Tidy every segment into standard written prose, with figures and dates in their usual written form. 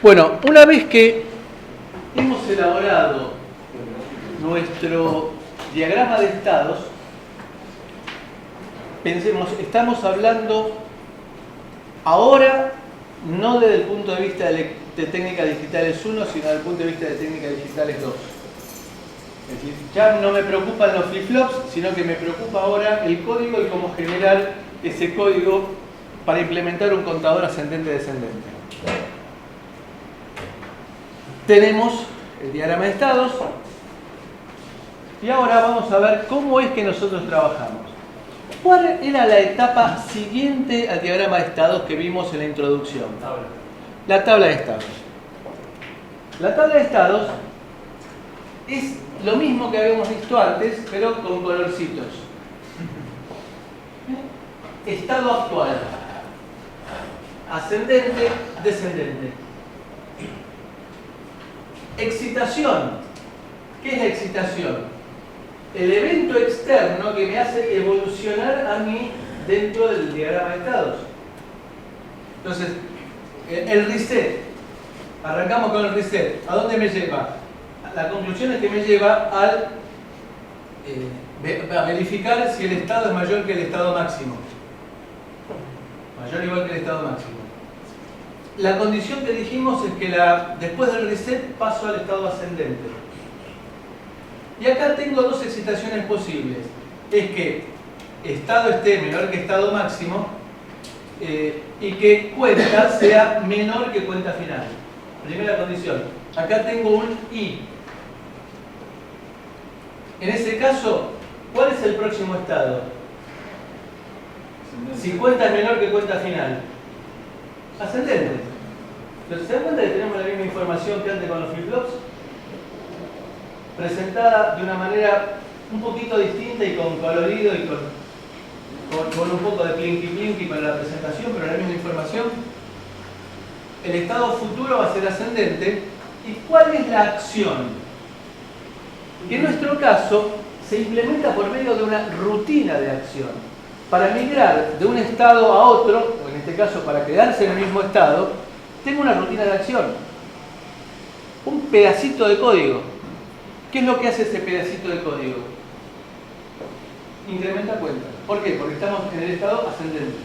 Bueno, una vez que hemos elaborado nuestro diagrama de estados, pensemos, estamos hablando ahora no desde el punto de vista de técnicas digitales 1, sino desde el punto de vista de técnicas digitales 2. Es decir, ya no me preocupan los flip-flops, sino que me preocupa ahora el código y cómo generar ese código para implementar un contador ascendente-descendente. Tenemos el diagrama de estados y ahora vamos a ver cómo es que nosotros trabajamos. ¿Cuál era la etapa siguiente al diagrama de estados que vimos en la introducción? La tabla de estados. La tabla de estados es lo mismo que habíamos visto antes, pero con colorcitos. Estado actual. Ascendente, descendente. Excitación. ¿Qué es la excitación? El evento externo que me hace evolucionar a mí dentro del diagrama de estados. Entonces, el reset. Arrancamos con el reset. ¿A dónde me lleva? La conclusión es que me lleva a verificar si el estado es mayor que el estado máximo. Mayor o igual que el estado máximo. La condición que dijimos es que después del reset paso al estado ascendente. Y acá tengo dos excitaciones posibles. Es que estado esté menor que estado máximo y que cuenta sea menor que cuenta final. Primera condición. Acá tengo un I. En ese caso, ¿cuál es el próximo estado? Si cuenta es menor que cuenta final. Ascendente. Entonces, ¿se dan cuenta que tenemos la misma información que antes con los flip-flops? Presentada de una manera un poquito distinta y con colorido y con un poco de plinky para la presentación, pero la misma información. El estado futuro va a ser ascendente. ¿Y cuál es la acción? Que en nuestro caso se implementa por medio de una rutina de acción. Para migrar de un estado a otro, o en este caso para quedarse en el mismo estado, tengo una rutina de acción. Un pedacito de código. ¿Qué es lo que hace ese pedacito de código? Incrementa cuenta. ¿Por qué? Porque estamos en el estado ascendente.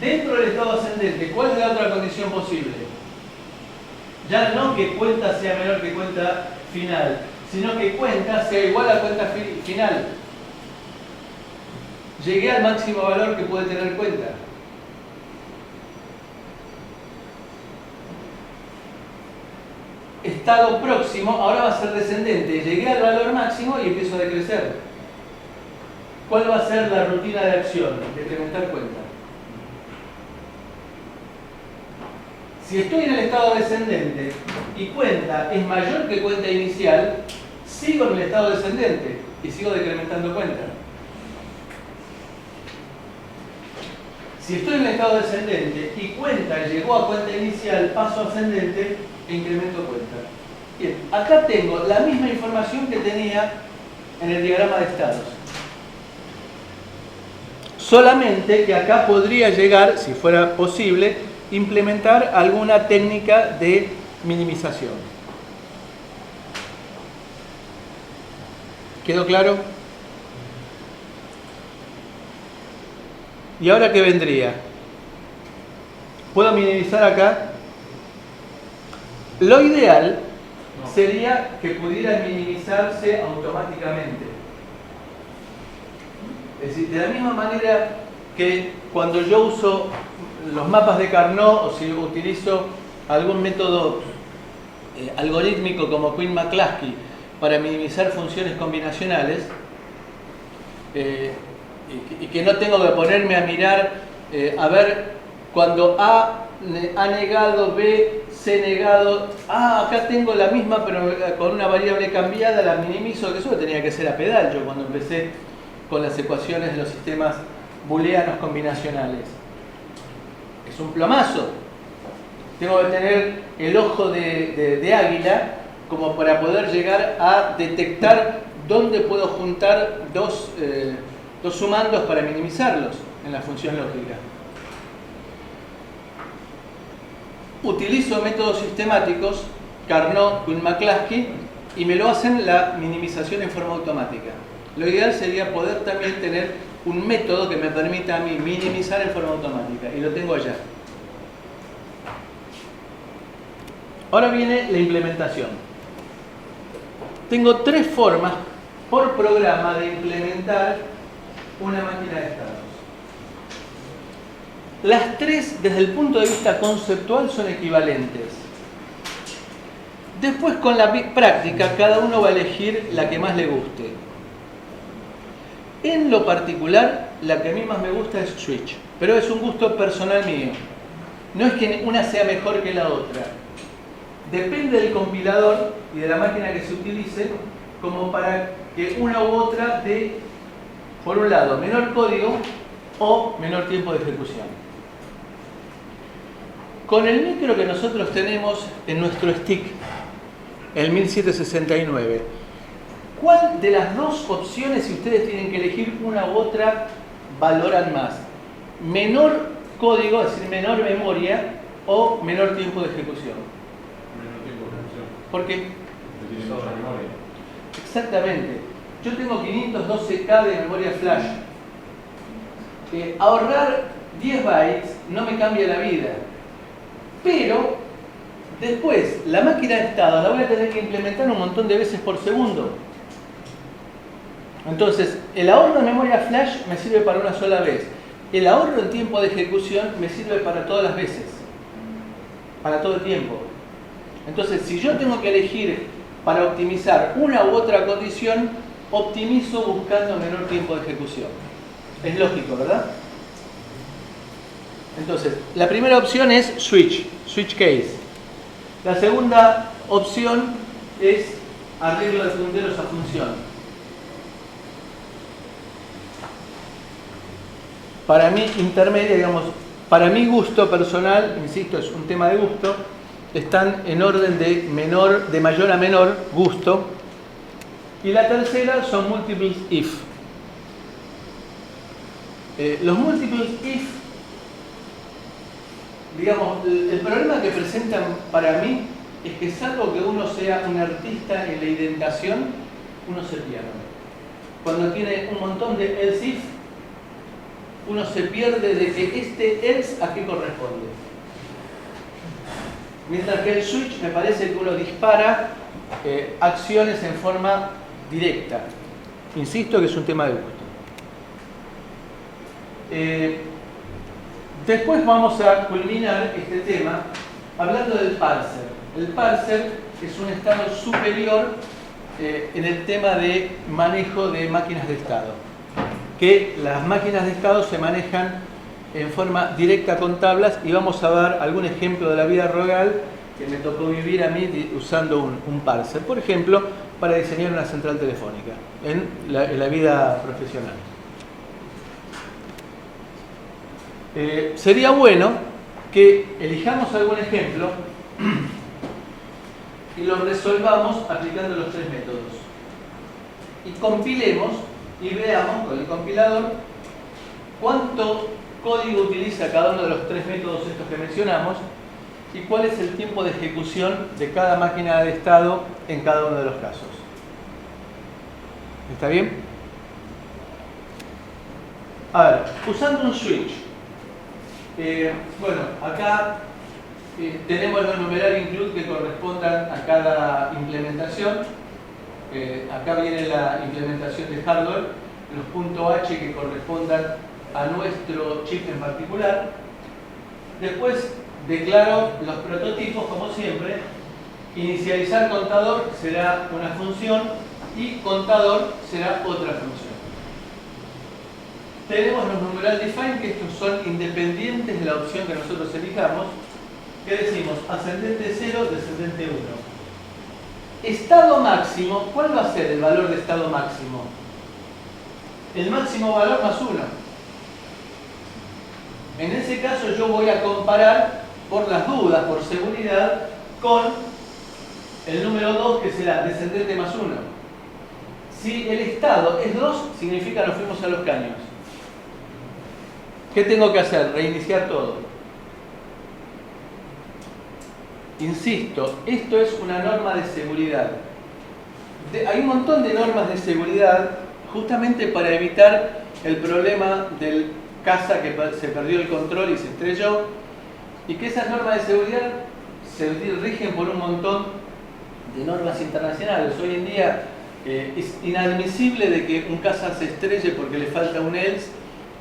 Dentro del estado ascendente, ¿cuál es la otra condición posible? Ya no que cuenta sea menor que cuenta final, sino que cuenta sea igual a cuenta final. Llegué al máximo valor que puede tener cuenta. Estado próximo, ahora va a ser descendente. Llegué al valor máximo y empiezo a decrecer. ¿Cuál va a ser la rutina de acción? Decrementar cuenta. Si estoy en el estado descendente y cuenta es mayor que cuenta inicial, sigo en el estado descendente y sigo decrementando cuenta. Si estoy en el estado descendente y cuenta llegó a cuenta inicial, paso ascendente e incremento cuenta. Bien, acá tengo la misma información que tenía en el diagrama de estados. Solamente que acá podría llegar, si fuera posible, implementar alguna técnica de minimización. ¿Quedó claro? ¿Y ahora qué vendría? ¿Puedo minimizar acá? Lo ideal sería que pudiera minimizarse automáticamente. Es decir, de la misma manera que cuando yo uso los mapas de Carnot o si utilizo algún método algorítmico como Quinn-McCluskey para minimizar funciones combinacionales y que no tengo que ponerme a mirar a ver cuando A ha negado, B, C negado, acá tengo la misma pero con una variable cambiada, la minimizo, que eso tenía que ser a pedal yo cuando empecé con las ecuaciones de los sistemas booleanos combinacionales. Es un plomazo. Tengo que tener el ojo de águila como para poder llegar a detectar dónde puedo juntar dos sumandos para minimizarlos en la función lógica. utilizo métodos sistemáticos, Carnot, Kuhn-McCluskey, y me lo hacen la minimización en forma automática. Lo ideal sería poder también tener un método que me permita a mí minimizar en forma automática, y lo tengo allá. Ahora viene la implementación. Tengo 3 formas por programa de implementar una máquina de estados. Las 3, desde el punto de vista conceptual, son equivalentes. Después, con la práctica, cada uno va a elegir la que más le guste. En lo particular, la que a mí más me gusta es Switch, pero es un gusto personal mío. No es que una sea mejor que la otra. Depende del compilador y de la máquina que se utilice, como para que una u otra dé, por un lado, menor código o menor tiempo de ejecución. Con el micro que nosotros tenemos en nuestro stick, el 1769, ¿cuál de las dos opciones, si ustedes tienen que elegir una u otra, valoran más? ¿Menor código, es decir, menor memoria, o menor tiempo de ejecución? Menor tiempo de ejecución. ¿Por qué? Porque tiene mucha memoria. Exactamente. Yo tengo 512K de memoria flash. Ahorrar 10 bytes no me cambia la vida. Pero después, la máquina de estado la voy a tener que implementar un montón de veces por segundo. Entonces, el ahorro de memoria flash me sirve para una sola vez. El ahorro en tiempo de ejecución me sirve para todas las veces. Para todo el tiempo. Entonces, si yo tengo que elegir para optimizar una u otra condición, optimizo buscando menor tiempo de ejecución. Es lógico, ¿verdad? Entonces, la primera opción es switch case. La segunda opción es arreglo de punteros a función. Para mí, intermedia, digamos, para mi gusto personal, insisto, es un tema de gusto, están en orden de mayor a menor gusto. Y la tercera son multiples if. Los múltiples if, digamos, el problema que presentan para mí es que, salvo que uno sea un artista en la indentación, uno se pierde. Cuando tiene un montón de else if, uno se pierde de que este else a qué corresponde. Mientras que el switch me parece que uno dispara acciones en forma directa. Insisto que es un tema de gusto. Después vamos a culminar este tema hablando del parser. El parser es un estado superior en el tema de manejo de máquinas de estado. Que las máquinas de estado se manejan en forma directa con tablas, y vamos a dar algún ejemplo de la vida real que me tocó vivir a mí usando un parser. Por ejemplo, para diseñar una central telefónica en la vida profesional. Sería bueno que elijamos algún ejemplo y lo resolvamos aplicando los 3 métodos. Y compilemos y veamos con el compilador cuánto código utiliza cada uno de los 3 métodos estos que mencionamos y cuál es el tiempo de ejecución de cada máquina de estado en cada uno de los casos. ¿Está bien? A ver, usando un switch. Bueno, acá tenemos los numeral include que correspondan a cada implementación. Acá viene la implementación de hardware, los .h que correspondan a nuestro chip en particular. Después declaro los prototipos, como siempre. Inicializar contador será una función y contador será otra función. Tenemos los numeral define, que estos son independientes de la opción que nosotros elijamos, que decimos ascendente 0, descendente 1. Estado máximo, ¿cuál va a ser el valor de estado máximo? El máximo valor más 1. En ese caso yo voy a comparar, por las dudas, por seguridad, con el número 2, que será descendente más 1. Si el estado es 2, significa nos fuimos a los caños. ¿Qué tengo que hacer? Reiniciar todo. insisto, esto es una norma de seguridad. Hay un montón de normas de seguridad justamente para evitar el problema del caza que se perdió el control y se estrelló, y que esas normas de seguridad se rigen por un montón de normas internacionales. Hoy en día es inadmisible de que un caza se estrelle porque le falta un ELS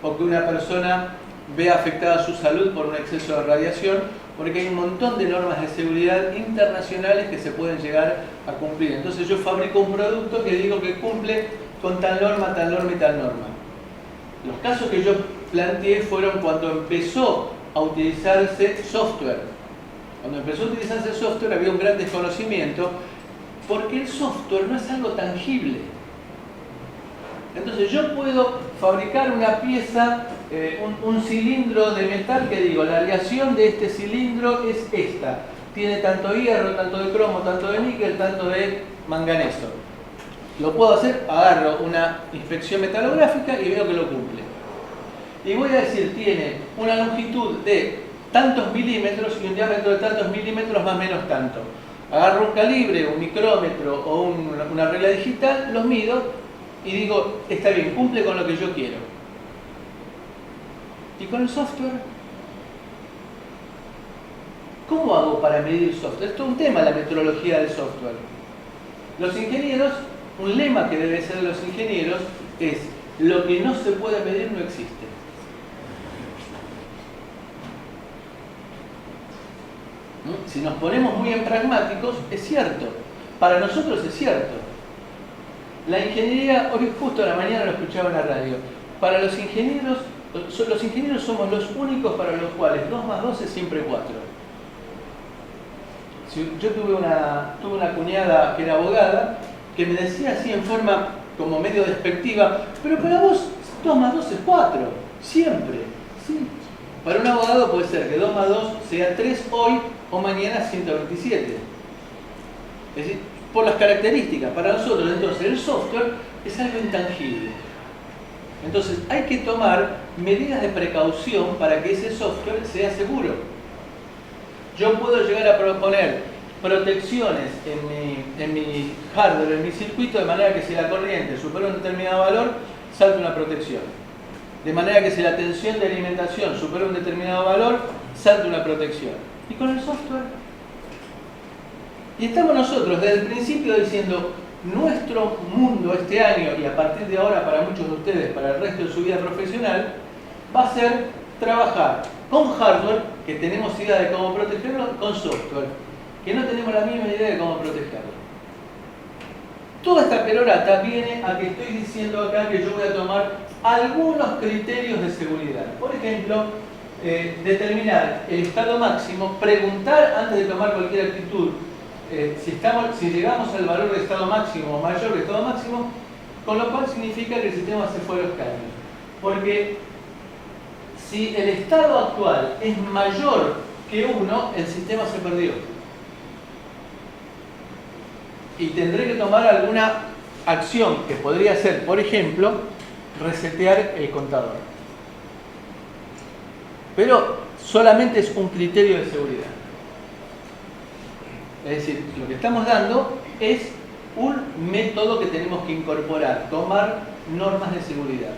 o que una persona vea afectada su salud por un exceso de radiación, porque hay un montón de normas de seguridad internacionales que se pueden llegar a cumplir. Entonces yo fabrico un producto que digo que cumple con tal norma y tal norma. Los casos que yo planteé fueron cuando empezó a utilizarse software. Cuando empezó a utilizarse software había un gran desconocimiento, porque el software no es algo tangible. Entonces yo puedo fabricar una pieza, un cilindro de metal que digo, la aleación de este cilindro es esta. Tiene tanto hierro, tanto de cromo, tanto de níquel, tanto de manganeso. Lo puedo hacer, agarro una inspección metalográfica y veo que lo cumple. Y voy a decir, tiene una longitud de tantos milímetros y un diámetro de tantos milímetros más o menos tanto. Agarro un calibre, un micrómetro o una regla digital, los mido y digo, está bien, cumple con lo que yo quiero. ¿Y con el software? ¿Cómo hago para medir el software? Esto es un tema, la metrología del software. Los ingenieros, un lema que debe ser de los ingenieros es, lo que no se puede medir no existe. Si nos ponemos muy en pragmáticos, es cierto. Para nosotros es cierto. La ingeniería, hoy justo a la mañana lo escuchaba en la radio, para los ingenieros somos los únicos para los cuales 2 más 2 es siempre 4. Yo tuve una cuñada que era abogada, que me decía así en forma como medio despectiva, pero para vos 2 más 2 es 4, siempre. ¿Sí? Para un abogado puede ser que 2 más 2 sea 3 hoy o mañana 127. Es decir, por las características. Para nosotros, entonces, el software es algo intangible. Entonces, hay que tomar medidas de precaución para que ese software sea seguro. Yo puedo llegar a proponer protecciones en mi hardware, en mi circuito, de manera que si la corriente supera un determinado valor, salte una protección. De manera que si la tensión de alimentación supera un determinado valor, salte una protección. ¿Y con el software? Y estamos nosotros desde el principio diciendo, nuestro mundo este año y a partir de ahora para muchos de ustedes, para el resto de su vida profesional, va a ser trabajar con hardware, que tenemos idea de cómo protegerlo, con software, que no tenemos la misma idea de cómo protegerlo. Toda esta perorata viene a que estoy diciendo acá que yo voy a tomar algunos criterios de seguridad. Por ejemplo, determinar el estado máximo, preguntar antes de tomar cualquier actitud, si llegamos al valor de estado máximo o mayor de estado máximo, con lo cual significa que el sistema se fue a los caños. Porque si el estado actual es mayor que 1, el sistema se perdió. Y tendré que tomar alguna acción que podría ser, por ejemplo, resetear el contador. Pero solamente es un criterio de seguridad. Es decir, lo que estamos dando es un método que tenemos que incorporar, tomar normas de seguridad.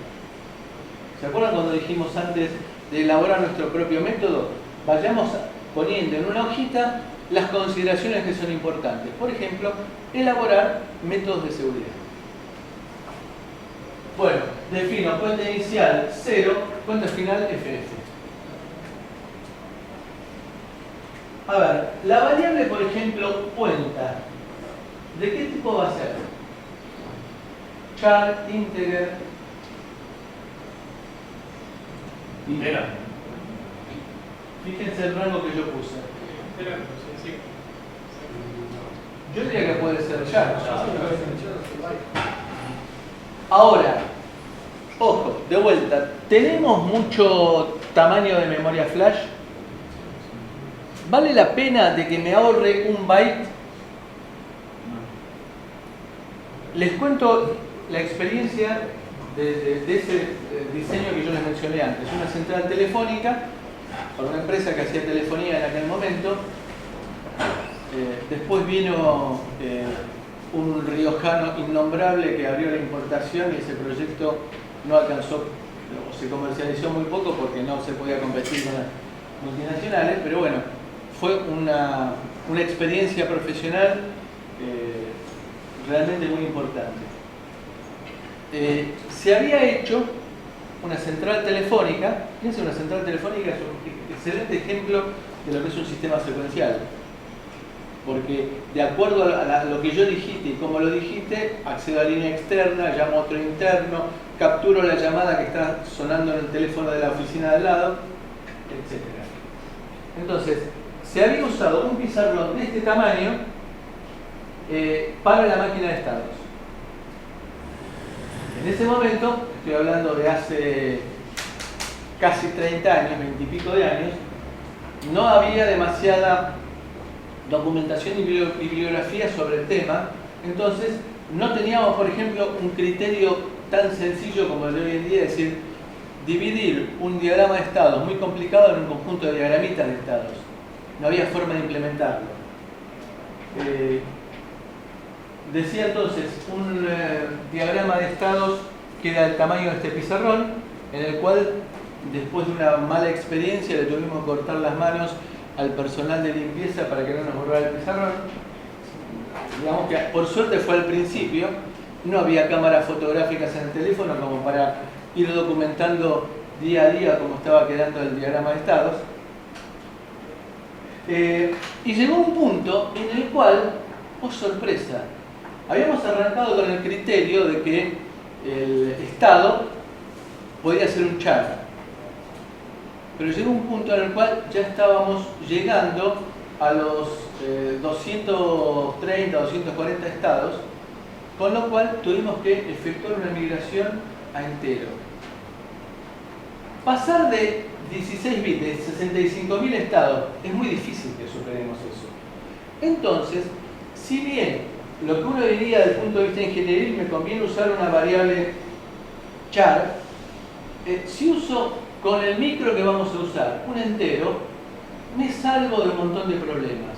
¿Se acuerdan cuando dijimos antes de elaborar nuestro propio método? Vayamos poniendo en una hojita las consideraciones que son importantes. Por ejemplo, elaborar métodos de seguridad. Bueno, defino cuenta inicial 0, cuenta final FF. A ver, la variable, por ejemplo, cuenta, ¿de qué tipo va a ser? Char, integer. Entera. Fíjense el rango que yo puse. Entera, sí. Yo diría que puede ser char. Ahora, ojo, de vuelta, ¿tenemos mucho tamaño de memoria flash? ¿Vale la pena de que me ahorre un byte? Les cuento la experiencia de ese diseño que yo les mencioné antes. Una central telefónica para una empresa que hacía telefonía en aquel momento. Después vino un riojano innombrable que abrió la importación y ese proyecto no alcanzó, o se comercializó muy poco porque no se podía competir con las multinacionales, pero bueno, fue una experiencia profesional realmente muy importante. Se había hecho una central telefónica. Fíjense, una central telefónica es un excelente ejemplo de lo que es un sistema secuencial, porque de acuerdo a lo que yo digite y cómo lo digite, accedo a línea externa, llamo a otro interno, capturo la llamada que está sonando en el teléfono de la oficina de al lado, etc. Entonces, se había usado un pizarrón de este tamaño para la máquina de estados. En ese momento, estoy hablando de hace casi 30 años, 20 y pico de años, no había demasiada documentación y bibliografía sobre el tema, entonces no teníamos, por ejemplo, un criterio tan sencillo como el de hoy en día, es decir, dividir un diagrama de estados muy complicado en un conjunto de diagramitas de estados. No había forma de implementarlo. Decía entonces, un diagrama de estados que era del tamaño de este pizarrón, en el cual, después de una mala experiencia, le tuvimos que cortar las manos al personal de limpieza para que no nos borrara el pizarrón. Digamos que por suerte fue al principio, no había cámaras fotográficas en el teléfono como para ir documentando día a día cómo estaba quedando el diagrama de estados. Y llegó un punto en el cual, oh sorpresa, habíamos arrancado con el criterio de que el estado podía ser un char. Pero llegó un punto en el cual ya estábamos llegando a los 230, 240 estados, con lo cual tuvimos que efectuar una migración a entero. Pasar de 16 bits, de 65.000 estados, es muy difícil que superemos eso. Entonces, si bien lo que uno diría desde el punto de vista ingenieril, me conviene usar una variable char, si uso con el micro que vamos a usar un entero, me salvo de un montón de problemas.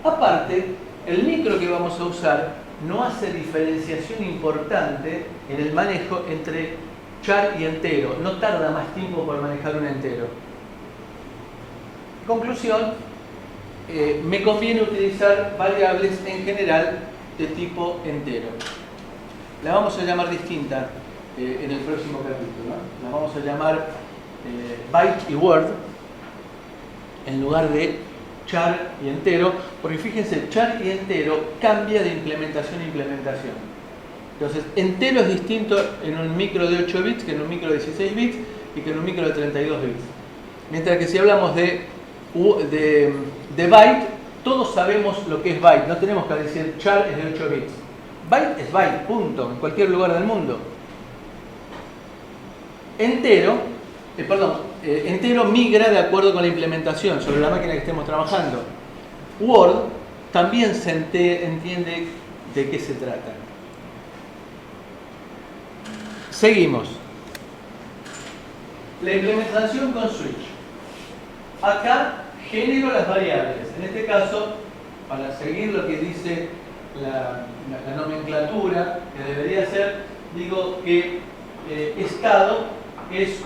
Aparte, el micro que vamos a usar no hace diferenciación importante en el manejo entre char y entero. No tarda más tiempo por manejar un entero. Conclusión, me conviene utilizar variables en general de tipo entero. La vamos a llamar distinta en el próximo capítulo, ¿no? La vamos a llamar byte y word en lugar de char y entero, porque fíjense, char y entero cambia de implementación a implementación. Entonces, entero es distinto en un micro de 8 bits que en un micro de 16 bits y que en un micro de 32 bits. Mientras que si hablamos de byte, todos sabemos lo que es byte, no tenemos que decir char es de 8 bits. Byte es byte, punto, en cualquier lugar del mundo. Entero migra de acuerdo con la implementación sobre la máquina que estemos trabajando. Word también se entiende de qué se trata. Seguimos. La implementación con switch. Acá genero las variables. En este caso, para seguir lo que dice la nomenclatura, que debería ser, digo que estado es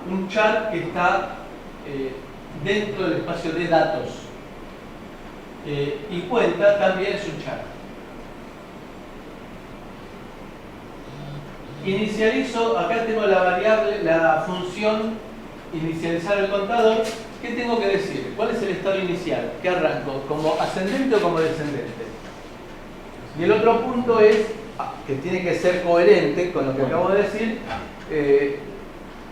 un char que está dentro del espacio de datos. Y cuenta también es un char. Inicializo, acá tengo la variable, la función inicializar el contador. ¿Qué tengo que decir? ¿Cuál es el estado inicial? ¿Qué arranco? ¿Como ascendente o como descendente? Y el otro punto es, que tiene que ser coherente con lo que acabo de decir,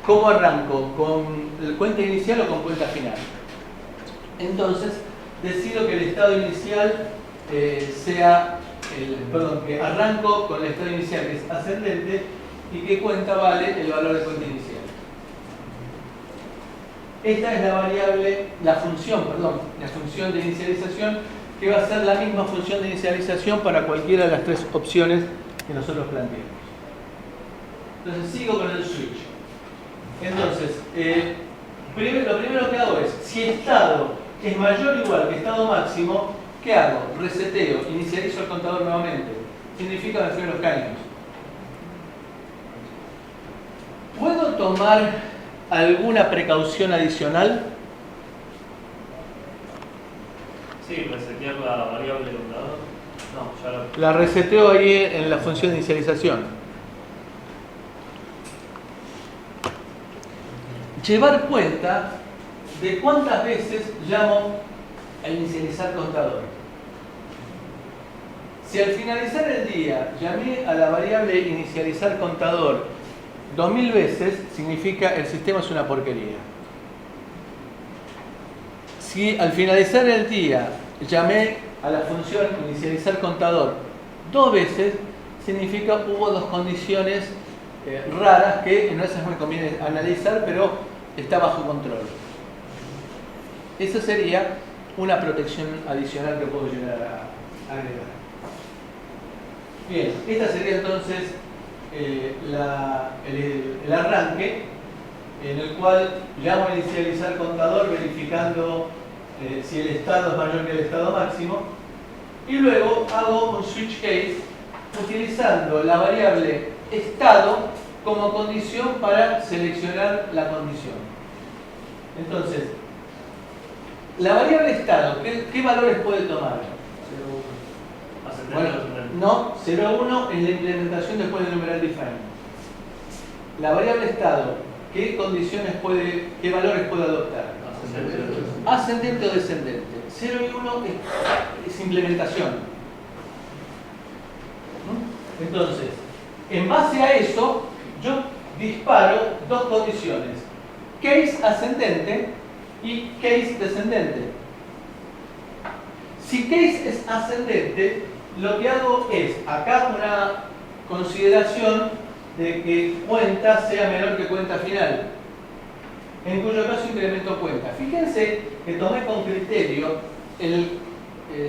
¿cómo arranco? ¿Con cuenta inicial o con cuenta final? Entonces, decido que el estado inicial que arranco con el estado inicial que es ascendente y que cuenta vale el valor de cuenta inicial. Esta es la variable, la función de inicialización, que va a ser la misma función de inicialización para cualquiera de las tres opciones que nosotros planteemos. Entonces sigo con el switch. Entonces, lo primero que hago es, si estado es mayor o igual que estado máximo, ¿qué hago? Reseteo, inicializo el contador nuevamente. Significa me fui a los caños. ¿Puedo tomar alguna precaución adicional? Sí, resetear la variable contador. No, ya lo... La reseteo ahí en la función de inicialización. Llevar cuenta de cuántas veces llamo a inicializar contador. Si al finalizar el día llamé a la variable inicializar contador 2000 veces, significa el sistema es una porquería. Si al finalizar el día llamé a la función inicializar contador 2 veces, significa hubo 2 condiciones raras que no esas me conviene analizar, pero está bajo control. Esa sería una protección adicional que puedo llegar a agregar. Bien, esta sería entonces el arranque en el cual llamo a inicializar contador verificando si el estado es mayor que el estado máximo, y luego hago un switch case utilizando la variable estado como condición para seleccionar la condición. Entonces, la variable estado, ¿qué valores puede tomar? 0,1. Bueno, no, 0,1 en la implementación después del numeral define. La variable estado, ¿qué condiciones puede, qué valores puede adoptar? Ascendente o descendente. 0 y 1 es implementación. Entonces, en base a eso, yo disparo 2 condiciones. Case ascendente y case descendente. Si case es ascendente, lo que hago es acá una consideración de que cuenta sea menor que cuenta final, en cuyo caso incremento cuenta. Fíjense que tomé con criterio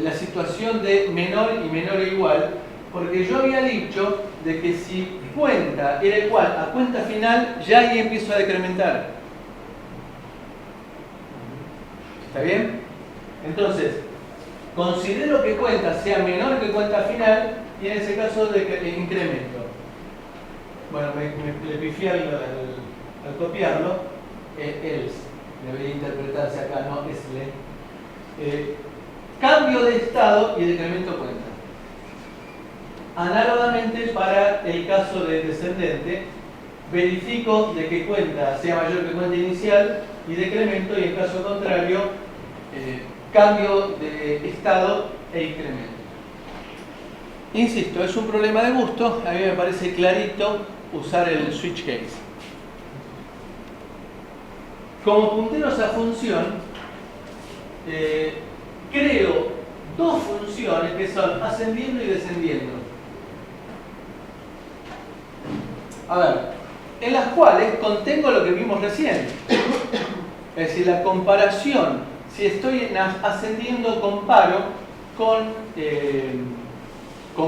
la situación de menor y menor e igual, porque yo había dicho de que si cuenta era igual a cuenta final, ya ahí empiezo a decrementar. ¿Está bien? Entonces, considero que cuenta sea menor que cuenta final y en ese caso incremento. Bueno, le pifié al copiarlo. Else, debería interpretarse acá, no esle. Cambio de estado y decremento cuenta. Análogamente, para el caso de descendente, verifico de que cuenta sea mayor que cuenta inicial y decremento, y en caso contrario, cambio de estado e incremento. Insisto, es un problema de gusto. A mí me parece clarito usar el switch case. Como puntero a esa función, creo 2 funciones que son ascendiendo y descendiendo. A ver, en las cuales contengo lo que vimos recién. Es decir, la comparación. Si estoy ascendiendo, comparo con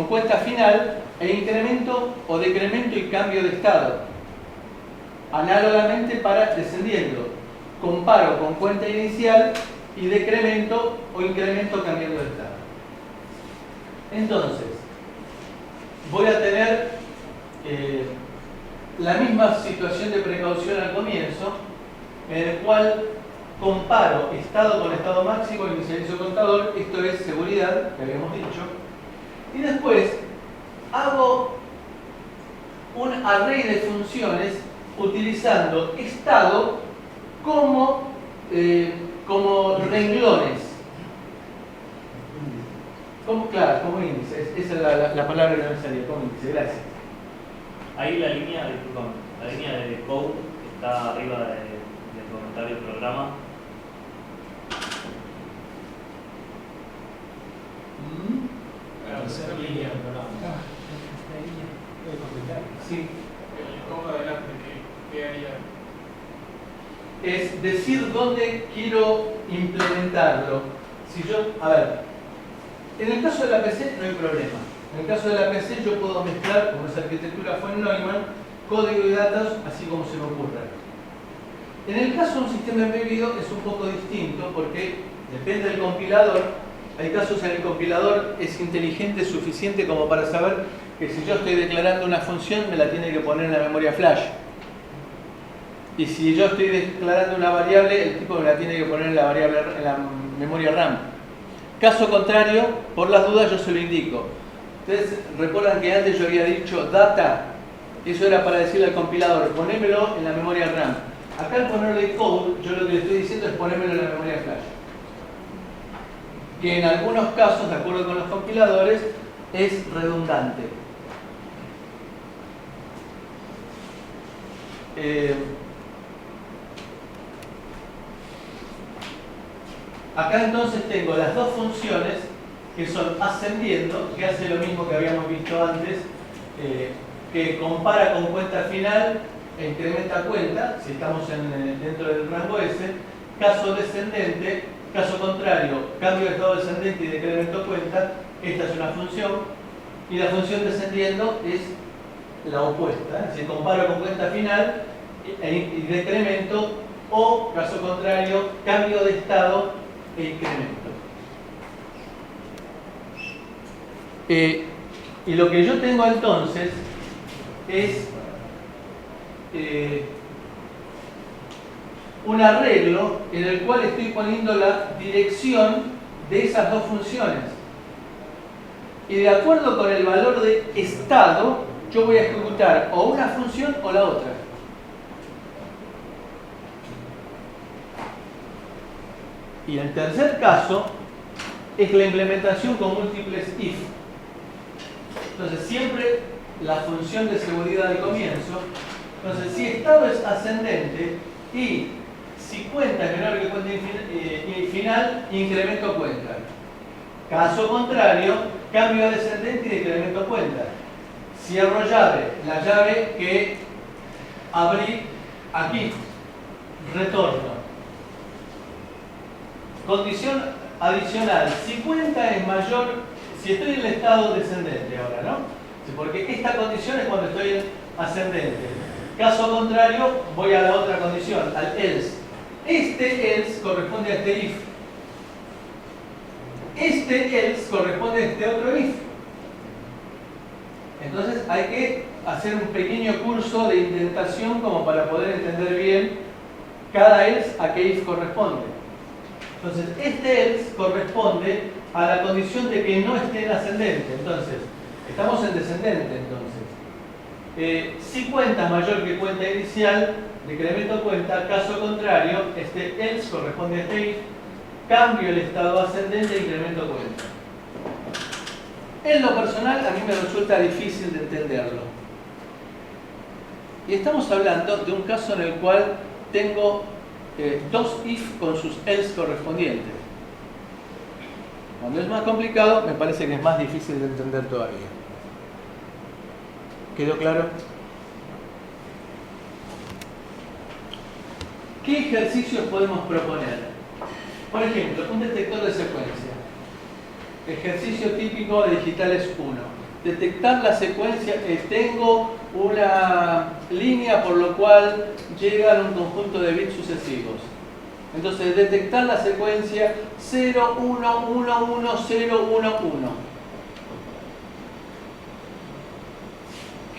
cuenta final e incremento o decremento y cambio de estado. Análogamente para descendiendo. Comparo con cuenta inicial y decremento o incremento cambiando de estado. Entonces, voy a tener la misma situación de precaución al comienzo, en el cual comparo estado con estado máximo, inicializo contador, esto es seguridad, que habíamos dicho, y después hago un array de funciones utilizando estado como renglones. Claro, como índice. Esa es la palabra que no me salía, como índice. Gracias. Ahí la línea, disculpame, la línea de code está arriba del comentario del programa. La tercera línea del programa. Sí. El código adelante que haría. Es decir dónde quiero implementarlo. Si yo, a ver, en el caso de la PC no hay problema. En el caso de la PC yo puedo mezclar, como esa arquitectura fue en Neumann, código y datos así como se me ocurra. En el caso de un sistema embebido es un poco distinto porque depende del compilador, Hay casos en el compilador es inteligente suficiente como para saber que si yo estoy declarando una función me la tiene que poner en la memoria flash. Y si yo estoy declarando una variable, el tipo me la tiene que poner en la variable en la memoria RAM. Caso contrario, por las dudas yo se lo indico. Ustedes recuerdan que antes yo había dicho data, eso era para decirle al compilador, ponémelo en la memoria RAM. Acá al ponerle code, yo lo que le estoy diciendo es ponémelo en la memoria flash. Que en algunos casos, de acuerdo con los compiladores, es redundante. Acá entonces tengo las dos funciones que son ascendiendo, que hace lo mismo que habíamos visto antes, que compara con cuenta final e incrementa cuenta, si estamos dentro del rango S, caso descendente, caso contrario, cambio de estado descendente y decremento cuenta, esta es una función, y la función descendiendo es la opuesta, si comparo con cuenta final y decremento, o caso contrario, cambio de estado e incremento. Y lo que yo tengo entonces es un arreglo en el cual estoy poniendo la dirección de esas dos funciones. Y de acuerdo con el valor de estado, yo voy a ejecutar o una función o la otra. Y el tercer caso es la implementación con múltiples if. Entonces siempre la función de seguridad del comienzo. Entonces si estado es ascendente y si cuenta es menor que cuenta final, incremento cuenta. Caso contrario, cambio a descendente y decremento cuenta. Cierro llave, la llave que abrí aquí. Retorno. Condición adicional. Si cuenta es mayor, si estoy en el estado descendente ahora, ¿no? Porque esta condición es cuando estoy en ascendente. Caso contrario, voy a la otra condición, al else. Este else corresponde a este if. Este else corresponde a este otro if. Entonces hay que hacer un pequeño curso de indentación como para poder entender bien cada else a qué if corresponde. Entonces este else corresponde a la condición de que no esté en ascendente. Entonces, estamos en descendente entonces. Si cuenta es mayor que cuenta inicial, decremento cuenta. Caso contrario, este else corresponde a este if. Cambio el estado ascendente e incremento cuenta. En lo personal, a mí me resulta difícil de entenderlo. Y estamos hablando de un caso en el cual tengo dos if con sus else correspondientes. Cuando es más complicado, me parece que es más difícil de entender todavía. ¿Quedó claro? ¿Qué ejercicios podemos proponer? Por ejemplo, un detector de secuencia. Ejercicio típico de Digitales 1. Detectar la secuencia, tengo una línea por lo cual llegan un conjunto de bits sucesivos. Entonces, detectar la secuencia 0, 1, 1, 1, 0, 1, 1.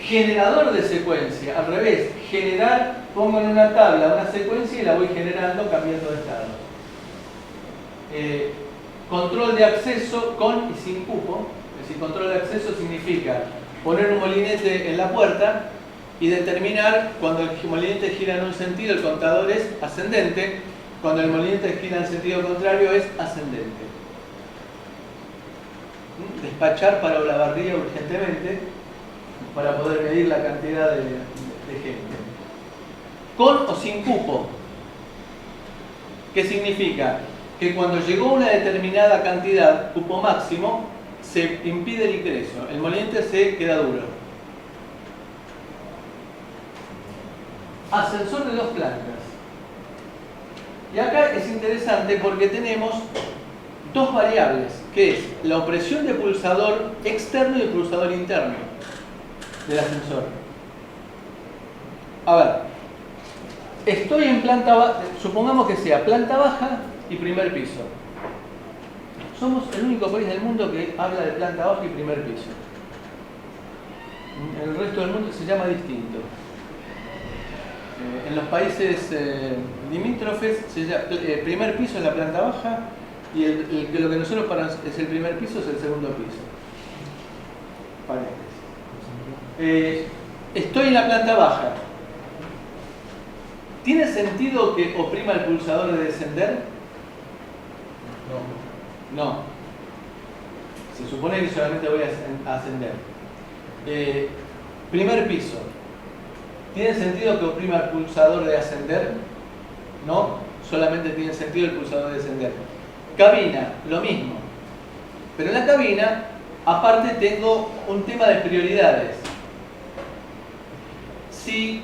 Generador de secuencia, al revés, generar, pongo en una tabla una secuencia y la voy generando cambiando de estado. Control de acceso con y sin cupo. Es decir, control de acceso significa poner un molinete en la puerta y determinar cuando el molinete gira en un sentido, el contador es ascendente, cuando el molinete gira en sentido contrario es ascendente. Despachar para Olavarría urgentemente para poder medir la cantidad de gente. Con o sin cupo. ¿Qué significa? Que cuando llegó una determinada cantidad, cupo máximo, se impide el ingreso, el molinete se queda duro. Ascensor de 2 plantas. Y acá es interesante porque tenemos dos variables, que es la opresión de pulsador externo y el pulsador interno del ascensor. A ver, estoy en planta baja, supongamos que sea planta baja y primer piso. Somos el único país del mundo que habla de planta baja y primer piso. En el resto del mundo se llama distinto. En los países limítrofes, primer piso es la planta baja y lo que nosotros para es el primer piso es el segundo piso. Estoy en la planta baja. ¿Tiene sentido que oprima el pulsador de descender? No. Se supone que solamente voy a ascender. Primer piso. ¿Tiene sentido que oprima el pulsador de ascender? No, solamente tiene sentido el pulsador de descender. Cabina, lo mismo. Pero en la cabina, aparte tengo un tema de prioridades. Si,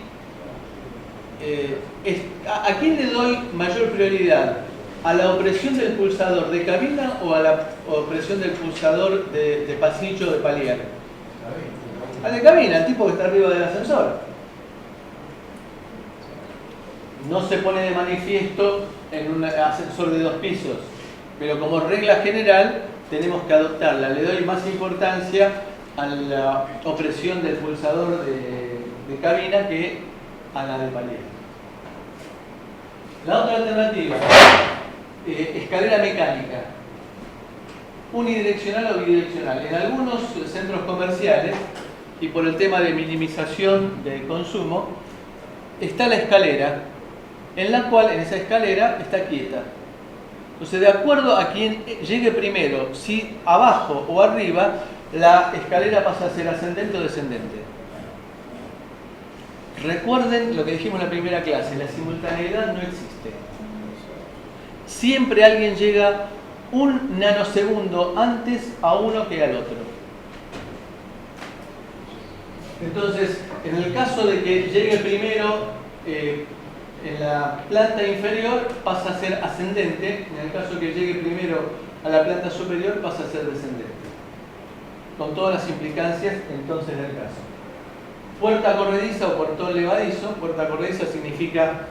¿a quién le doy mayor prioridad? ¿A la opresión del pulsador de cabina o a la opresión del pulsador de pasillo de palier? Al de cabina, el tipo que está arriba del ascensor. No se pone de manifiesto en un ascensor de 2 pisos, pero como regla general tenemos que adoptarla. Le doy más importancia a la opresión del pulsador de cabina que a la de palier. La otra alternativa, escalera mecánica, unidireccional o bidireccional. En algunos centros comerciales, y por el tema de minimización de consumo, está la escalera, en la cual en esa escalera está quieta. Entonces, de acuerdo a quien llegue primero, si abajo o arriba, la escalera pasa a ser ascendente o descendente. Recuerden lo que dijimos en la primera clase, la simultaneidad no existe. Siempre alguien llega un nanosegundo antes a uno que al otro. Entonces, en el caso de que llegue primero en la planta inferior, pasa a ser ascendente. En el caso de que llegue primero a la planta superior, pasa a ser descendente. Con todas las implicancias entonces del caso. Puerta corrediza o portón levadizo. Puerta corrediza significa,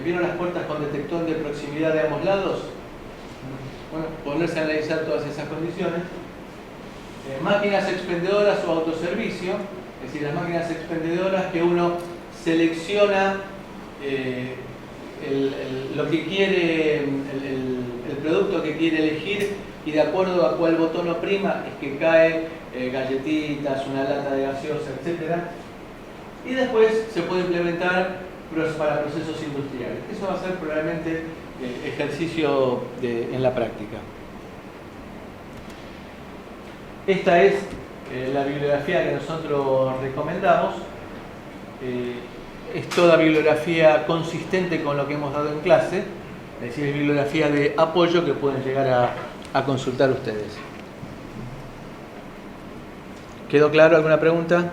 ¿vieron las puertas con detector de proximidad de ambos lados? Bueno, ponerse a analizar todas esas condiciones. Máquinas expendedoras o autoservicio, es decir, las máquinas expendedoras que uno selecciona lo que quiere, el producto que quiere elegir, y de acuerdo a cuál botón oprima es que cae galletitas, una lata de gaseosa, etc. Y después se puede implementar para procesos industriales. Eso va a ser probablemente ejercicio en la práctica. Esta es la bibliografía que nosotros recomendamos. Es toda bibliografía consistente con lo que hemos dado en clase, es decir, es bibliografía de apoyo que pueden llegar a consultar ustedes. ¿Quedó claro? ¿Alguna pregunta?